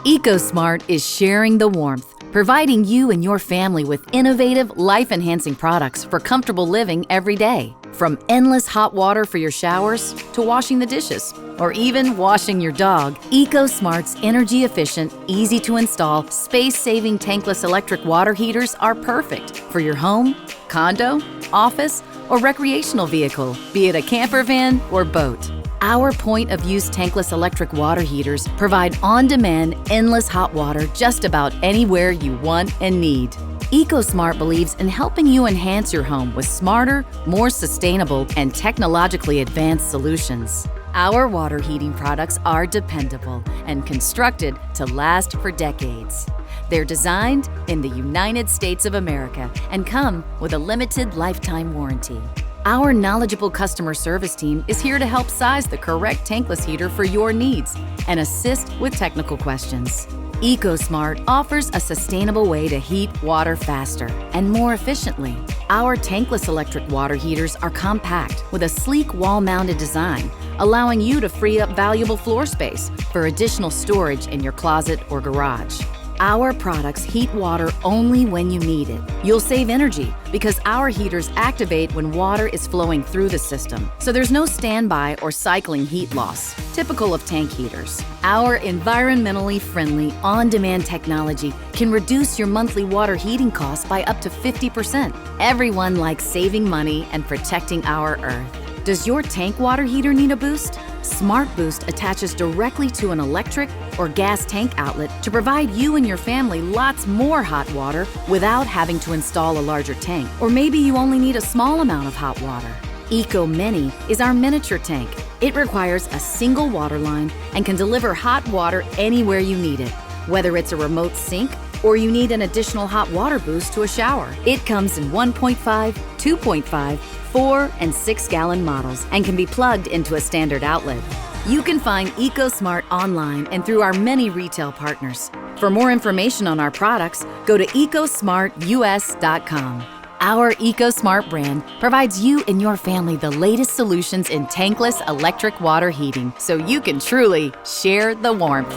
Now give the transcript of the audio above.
EcoSmart is sharing the warmth, providing you and your family with innovative, life-enhancing products for comfortable living every day. From endless hot water for your showers to washing the dishes, or even washing your dog, EcoSmart's energy-efficient, easy-to-install, space-saving tankless electric water heaters are perfect for your home, condo, office, or recreational vehicle, be it a camper van or boat. Our point-of-use tankless electric water heaters provide on-demand, endless hot water just about anywhere you want and need. EcoSmart believes in helping you enhance your home with smarter, more sustainable, and technologically advanced solutions. Our water heating products are dependable and constructed to last for decades. They're designed in the United States of America and come with a limited lifetime warranty. Our knowledgeable customer service team is here to help size the correct tankless heater for your needs and assist with technical questions. EcoSmart offers a sustainable way to heat water faster and more efficiently. Our tankless electric water heaters are compact with a sleek wall-mounted design, allowing you to free up valuable floor space for additional storage in your closet or garage. Our products heat water only when you need it. You'll save energy because our heaters activate when water is flowing through the system, so there's no standby or cycling heat loss, typical of tank heaters. Our environmentally friendly, on-demand technology can reduce your monthly water heating costs by up to 50%. Everyone likes saving money and protecting our Earth. Does your tank water heater need a boost? Smart Boost attaches directly to an electric or gas tank outlet to provide you and your family lots more hot water without having to install a larger tank. Or maybe you only need a small amount of hot water. Eco Mini is our miniature tank. It requires a single water line and can deliver hot water anywhere you need it, whether it's a remote sink or you need an additional hot water boost to a shower. It comes in 1.5, 2.5, 4 and 6 gallon models and can be plugged into a standard outlet. You can find EcoSmart online and through our many retail partners. For more information on our products, go to ecosmartus.com. Our EcoSmart brand provides you and your family the latest solutions in tankless electric water heating so you can truly share the warmth.